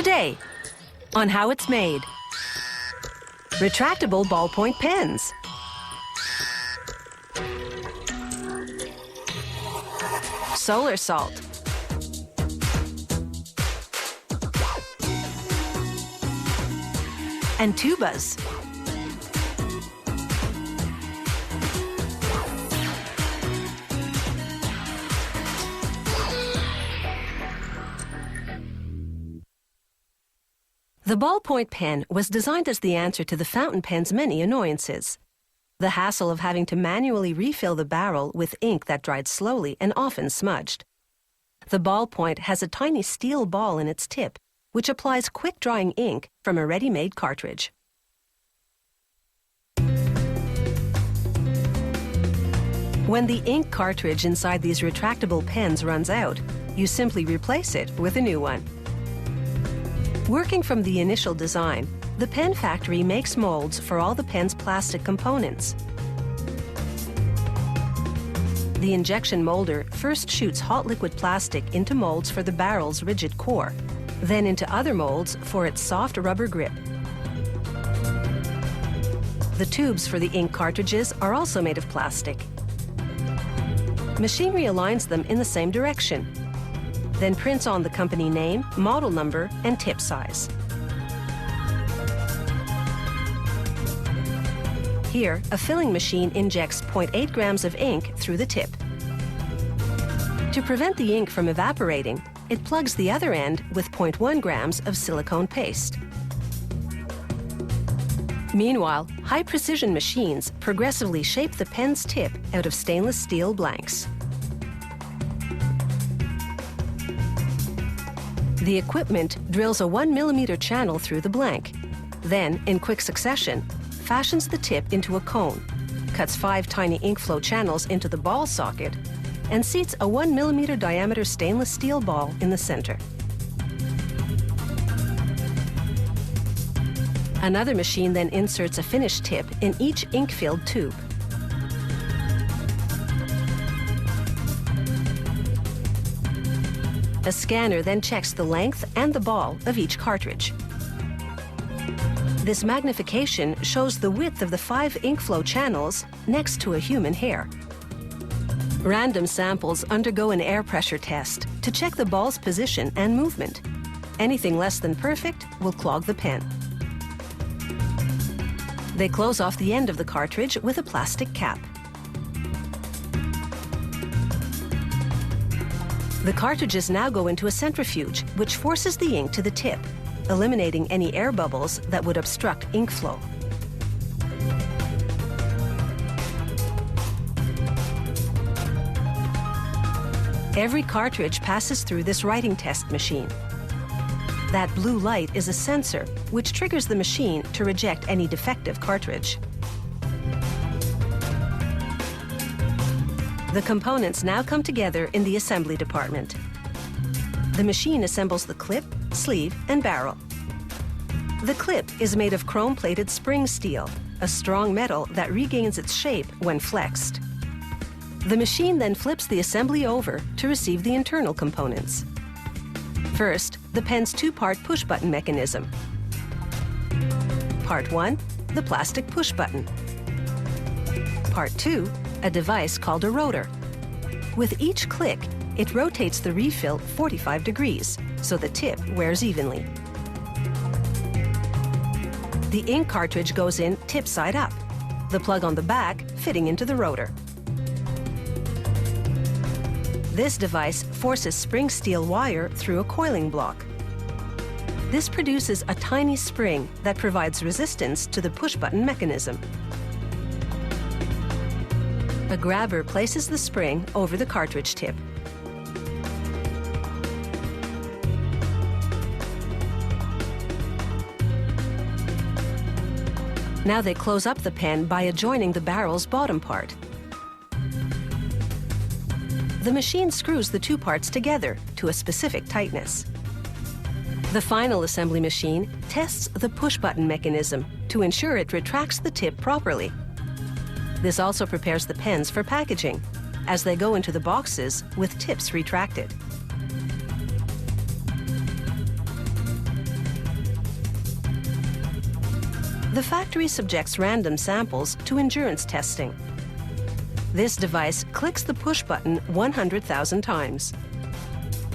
Today, on how it's made. Retractable ballpoint pens. Solar salt. And tubas. The ballpoint pen was designed as the answer to the fountain pen's many annoyances. The hassle of having to manually refill the barrel with ink that dried slowly and often smudged. The ballpoint has a tiny steel ball in its tip, which applies quick-drying ink from a ready-made cartridge. When the ink cartridge inside these retractable pens runs out, you simply replace it with a new one. Working from the initial design, the pen factory makes molds for all the pen's plastic components. The injection molder first shoots hot liquid plastic into molds for the barrel's rigid core, then into other molds for its soft rubber grip. The tubes for the ink cartridges are also made of plastic. Machinery aligns them in the same direction, then prints on the company name, model number, and tip size. Here, a filling machine injects 0.8 grams of ink through the tip. To prevent the ink from evaporating, it plugs the other end with 0.1 grams of silicone paste. Meanwhile, high-precision machines progressively shape the pen's tip out of stainless steel blanks. The equipment drills a 1 millimeter channel through the blank, then, in quick succession, fashions the tip into a cone, cuts 5 tiny ink flow channels into the ball socket, and seats a 1 millimeter diameter stainless steel ball in the center. Another machine then inserts a finished tip in each ink-filled tube. A scanner then checks the length and the ball of each cartridge. This magnification shows the width of the 5 ink flow channels next to a human hair. Random samples undergo an air pressure test to check the ball's position and movement. Anything less than perfect will clog the pen. They close off the end of the cartridge with a plastic cap. The cartridges now go into a centrifuge, which forces the ink to the tip, eliminating any air bubbles that would obstruct ink flow. Every cartridge passes through this writing test machine. That blue light is a sensor, which triggers the machine to reject any defective cartridge. The components now come together in the assembly department. The machine assembles the clip, sleeve, and barrel. The clip is made of chrome-plated spring steel, a strong metal that regains its shape when flexed. The machine then flips the assembly over to receive the internal components. First, the pen's 2-part push-button mechanism. Part 1, the plastic push button. Part 2, a device called a rotor. With each click, it rotates the refill 45 degrees, so the tip wears evenly. The ink cartridge goes in tip side up, the plug on the back fitting into the rotor. This device forces spring steel wire through a coiling block. This produces a tiny spring that provides resistance to the push-button mechanism. A grabber places the spring over the cartridge tip. Now they close up the pen by adjoining the barrel's bottom part. The machine screws the 2 parts together to a specific tightness. The final assembly machine tests the push-button mechanism to ensure it retracts the tip properly. This also prepares the pens for packaging, as they go into the boxes with tips retracted. The factory subjects random samples to endurance testing. This device clicks the push button 100,000 times.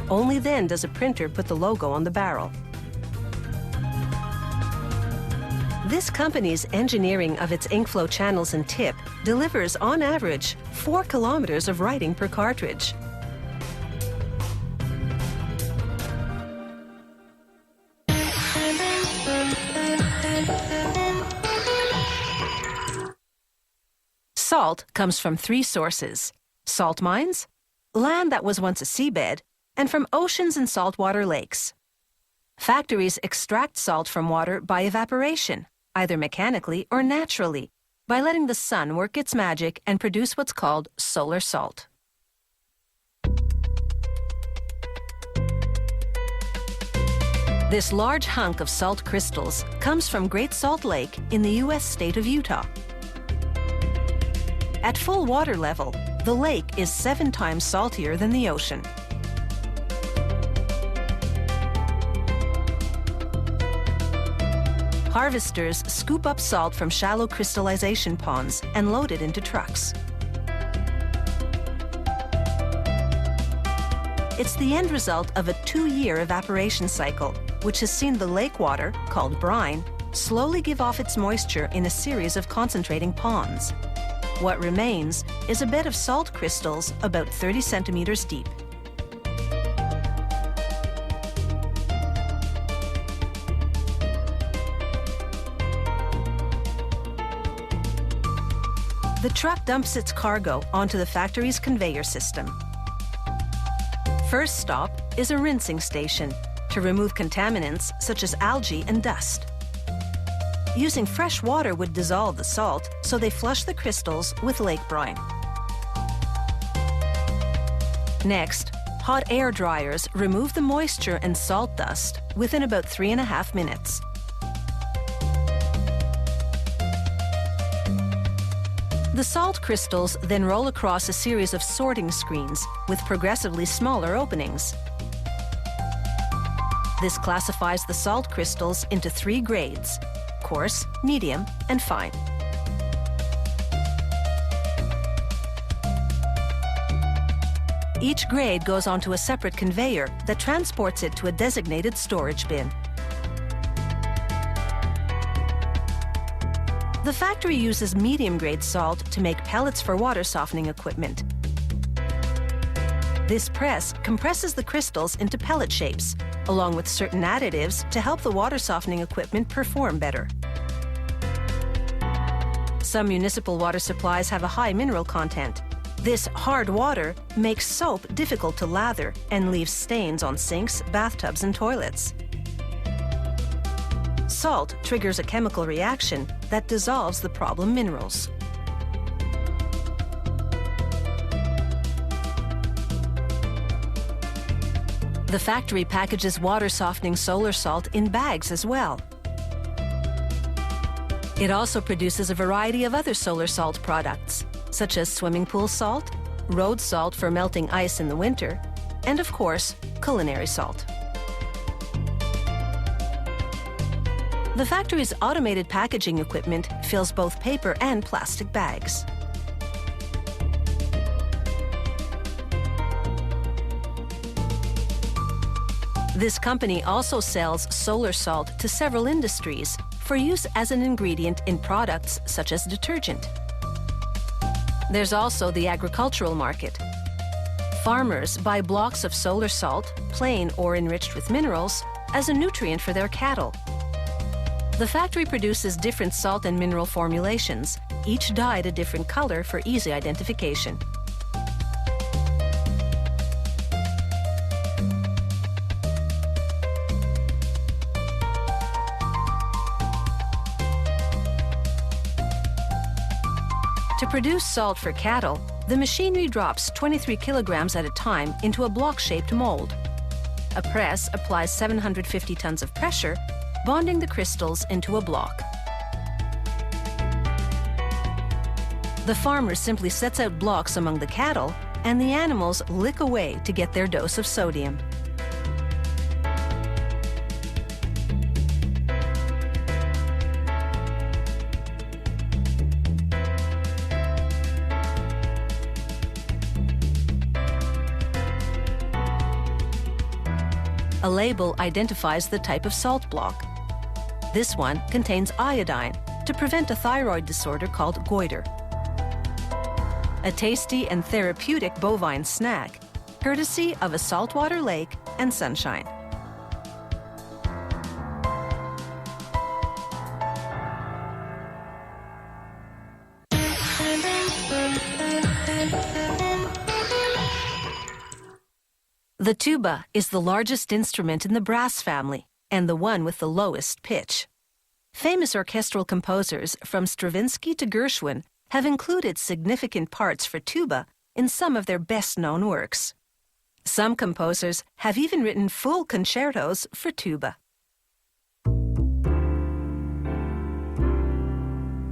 Only then does a printer put the logo on the barrel. This company's engineering of its ink flow channels and tip delivers, on average, 4 kilometers of writing per cartridge. Salt comes from 3 sources: salt mines, land that was once a seabed, and from oceans and saltwater lakes. Factories extract salt from water by evaporation, either mechanically or naturally, by letting the sun work its magic and produce what's called solar salt. This large hunk of salt crystals comes from Great Salt Lake in the U.S. state of Utah. At full water level, the lake is 7 times saltier than the ocean. Harvesters scoop up salt from shallow crystallization ponds and load it into trucks. It's the end result of a 2-year evaporation cycle, which has seen the lake water, called brine, slowly give off its moisture in a series of concentrating ponds. What remains is a bed of salt crystals about 30 centimeters deep. The truck dumps its cargo onto the factory's conveyor system. First stop is a rinsing station to remove contaminants such as algae and dust. Using fresh water would dissolve the salt, so they flush the crystals with lake brine. Next, hot air dryers remove the moisture and salt dust within about 3.5 minutes. The salt crystals then roll across a series of sorting screens with progressively smaller openings. This classifies the salt crystals into 3 grades: coarse, medium, and fine. Each grade goes onto a separate conveyor that transports it to a designated storage bin. The factory uses medium-grade salt to make pellets for water softening equipment. This press compresses the crystals into pellet shapes, along with certain additives to help the water softening equipment perform better. Some municipal water supplies have a high mineral content. This hard water makes soap difficult to lather and leaves stains on sinks, bathtubs, and toilets. Salt triggers a chemical reaction that dissolves the problem minerals. The factory packages water softening solar salt in bags as well. It also produces a variety of other solar salt products, such as swimming pool salt, road salt for melting ice in the winter, and of course, culinary salt. The factory's automated packaging equipment fills both paper and plastic bags. This company also sells solar salt to several industries for use as an ingredient in products such as detergent. There's also the agricultural market. Farmers buy blocks of solar salt, plain or enriched with minerals, as a nutrient for their cattle. The factory produces different salt and mineral formulations, each dyed a different color for easy identification. To produce salt for cattle, the machinery drops 23 kilograms at a time into a block-shaped mold. A press applies 750 tons of pressure, bonding the crystals into a block. The farmer simply sets out blocks among the cattle, and the animals lick away to get their dose of sodium. A label identifies the type of salt block. This one contains iodine to prevent a thyroid disorder called goiter. A tasty and therapeutic bovine snack, courtesy of a saltwater lake and sunshine. The tuba is the largest instrument in the brass family and the one with the lowest pitch. Famous orchestral composers from Stravinsky to Gershwin have included significant parts for tuba in some of their best-known works. Some composers have even written full concertos for tuba.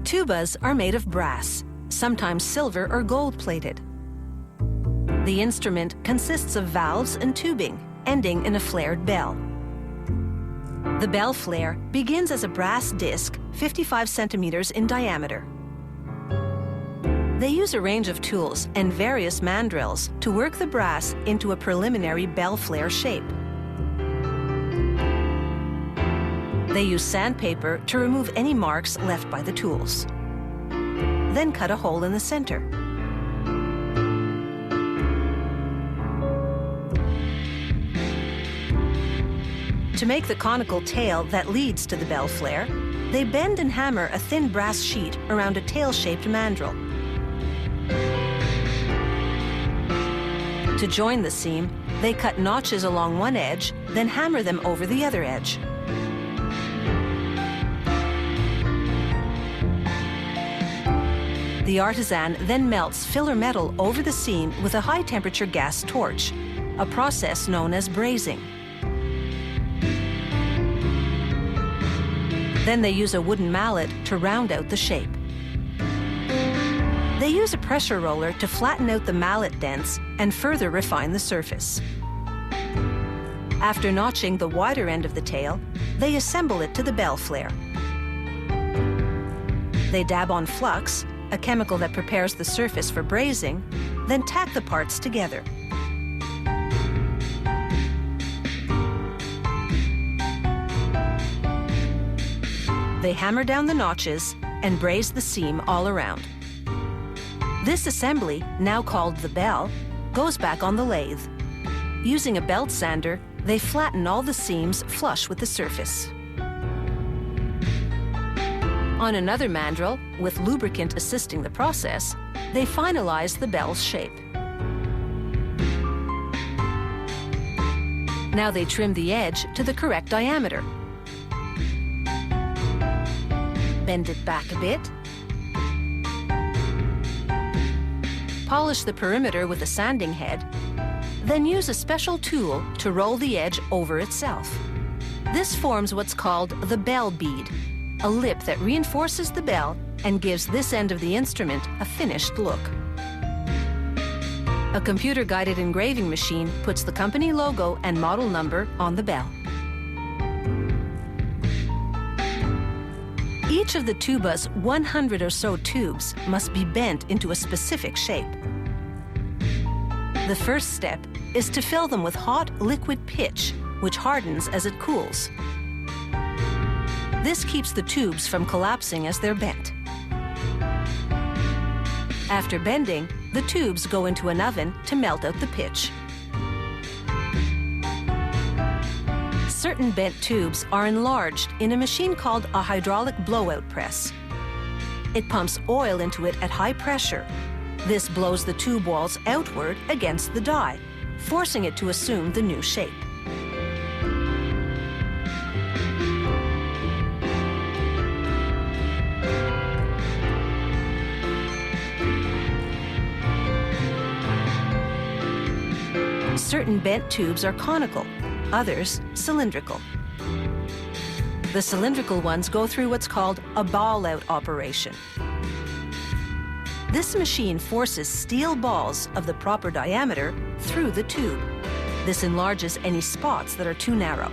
Tubas are made of brass, sometimes silver or gold-plated. The instrument consists of valves and tubing, ending in a flared bell. The bell flare begins as a brass disc 55 centimeters in diameter. They use a range of tools and various mandrels to work the brass into a preliminary bell flare shape. They use sandpaper to remove any marks left by the tools. Then cut a hole in the center. To make the conical tail that leads to the bell flare, they bend and hammer a thin brass sheet around a tail-shaped mandrel. To join the seam, they cut notches along one edge, then hammer them over the other edge. The artisan then melts filler metal over the seam with a high-temperature gas torch, a process known as brazing. Then they use a wooden mallet to round out the shape. They use a pressure roller to flatten out the mallet dents and further refine the surface. After notching the wider end of the tail, they assemble it to the bell flare. They dab on flux, a chemical that prepares the surface for brazing, then tack the parts together. They hammer down the notches and braze the seam all around. This assembly, now called the bell, goes back on the lathe. Using a belt sander, they flatten all the seams flush with the surface. On another mandrel, with lubricant assisting the process, they finalize the bell's shape. Now they trim the edge to the correct diameter. Bend it back a bit. Polish the perimeter with a sanding head, then use a special tool to roll the edge over itself. This forms what's called the bell bead, a lip that reinforces the bell and gives this end of the instrument a finished look. A computer-guided engraving machine puts the company logo and model number on the bell. Each of the tuba's 100 or so tubes must be bent into a specific shape. The first step is to fill them with hot liquid pitch, which hardens as it cools. This keeps the tubes from collapsing as they're bent. After bending, the tubes go into an oven to melt out the pitch. Certain bent tubes are enlarged in a machine called a hydraulic blowout press. It pumps oil into it at high pressure. This blows the tube walls outward against the die, forcing it to assume the new shape. Certain bent tubes are conical, others cylindrical. The cylindrical ones go through what's called a ball-out operation. This machine forces steel balls of the proper diameter through the tube. This enlarges any spots that are too narrow.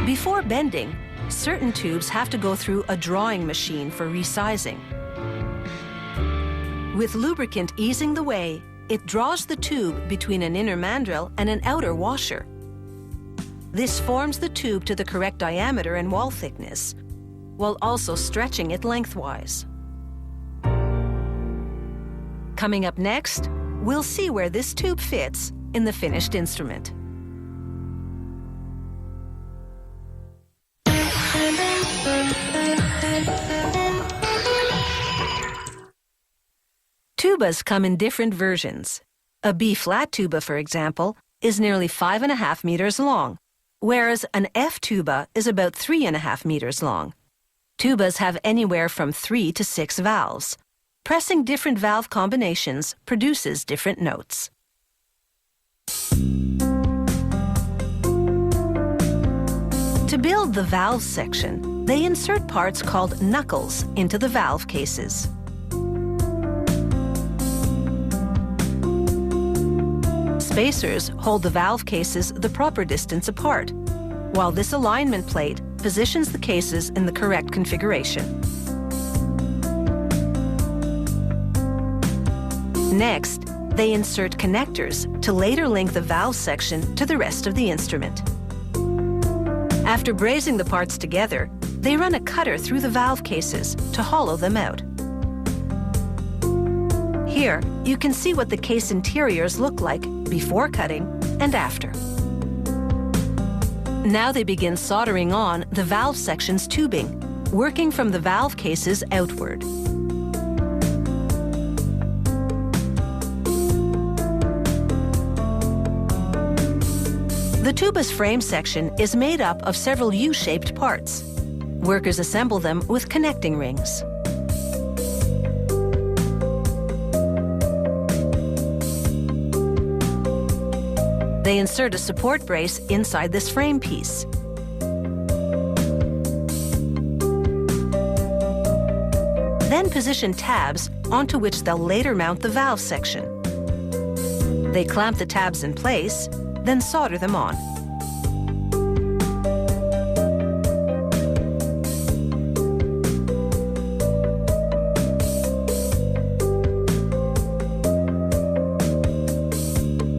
Before bending, certain tubes have to go through a drawing machine for resizing. With lubricant easing the way, it draws the tube between an inner mandrel and an outer washer. This forms the tube to the correct diameter and wall thickness, while also stretching it lengthwise. Coming up next, we'll see where this tube fits in the finished instrument. Tubas come in different versions. A B-flat tuba, for example, is nearly 5.5 meters long, whereas an F tuba is about 3.5 meters long. Tubas have anywhere from 3 to 6 valves. Pressing different valve combinations produces different notes. To build the valve section, they insert parts called knuckles into the valve cases. Spacers hold the valve cases the proper distance apart, while this alignment plate positions the cases in the correct configuration. Next, they insert connectors to later link the valve section to the rest of the instrument. After brazing the parts together, they run a cutter through the valve cases to hollow them out. Here, you can see what the case interiors look like before cutting and after. Now they begin soldering on the valve section's tubing, working from the valve cases outward. The tuba's frame section is made up of several U-shaped parts. Workers assemble them with connecting rings. They insert a support brace inside this frame piece. Then position tabs onto which they'll later mount the valve section. They clamp the tabs in place, then solder them on.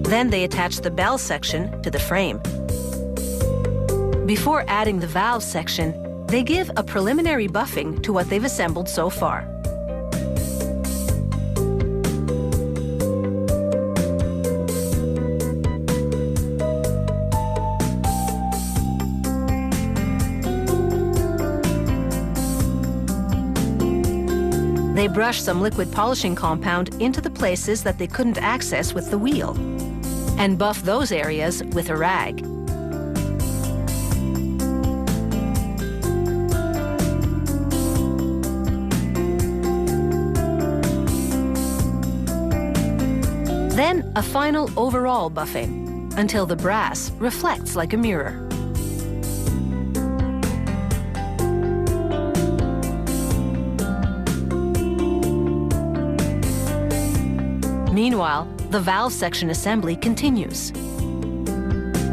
Then they attach the bell section to the frame. Before adding the valve section, they give a preliminary buffing to what they've assembled so far. They brush some liquid polishing compound into the places that they couldn't access with the wheel, and buff those areas with a rag. Then a final overall buffing, until the brass reflects like a mirror. Meanwhile, the valve section assembly continues.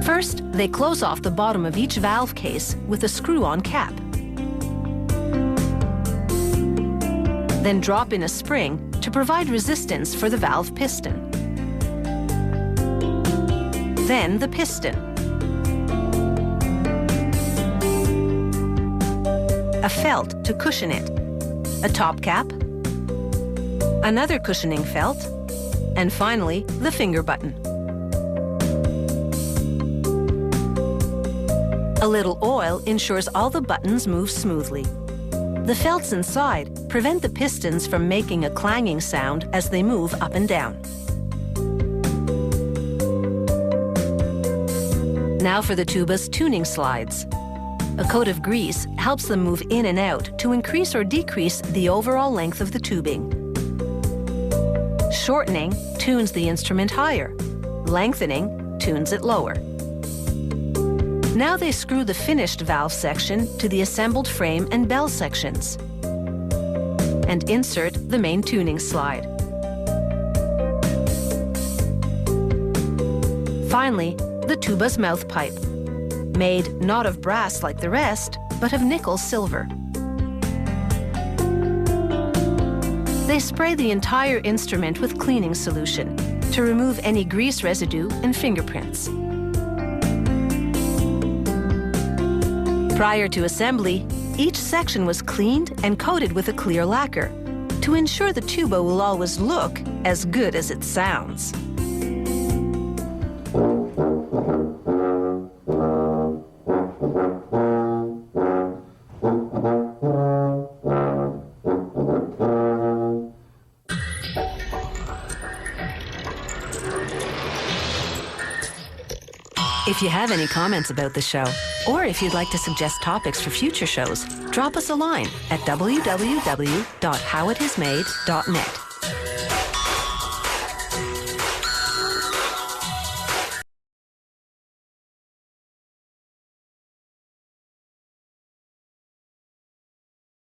First, they close off the bottom of each valve case with a screw-on cap. Then drop in a spring to provide resistance for the valve piston. Then the piston. A felt to cushion it. A top cap. Another cushioning felt. And finally, the finger button. A little oil ensures all the buttons move smoothly. The felts inside prevent the pistons from making a clanging sound as they move up and down. Now for the tuba's tuning slides. A coat of grease helps them move in and out to increase or decrease the overall length of the tubing. Shortening tunes the instrument higher. Lengthening tunes it lower. Now they screw the finished valve section to the assembled frame and bell sections and insert the main tuning slide. Finally, the tuba's mouth pipe. made not of brass like the rest, but of nickel silver. They spray the entire instrument with cleaning solution to remove any grease residue and fingerprints. Prior to assembly, each section was cleaned and coated with a clear lacquer to ensure the tuba will always look as good as it sounds. If you have any comments about the show, or if you'd like to suggest topics for future shows, drop us a line at www.howitismade.net.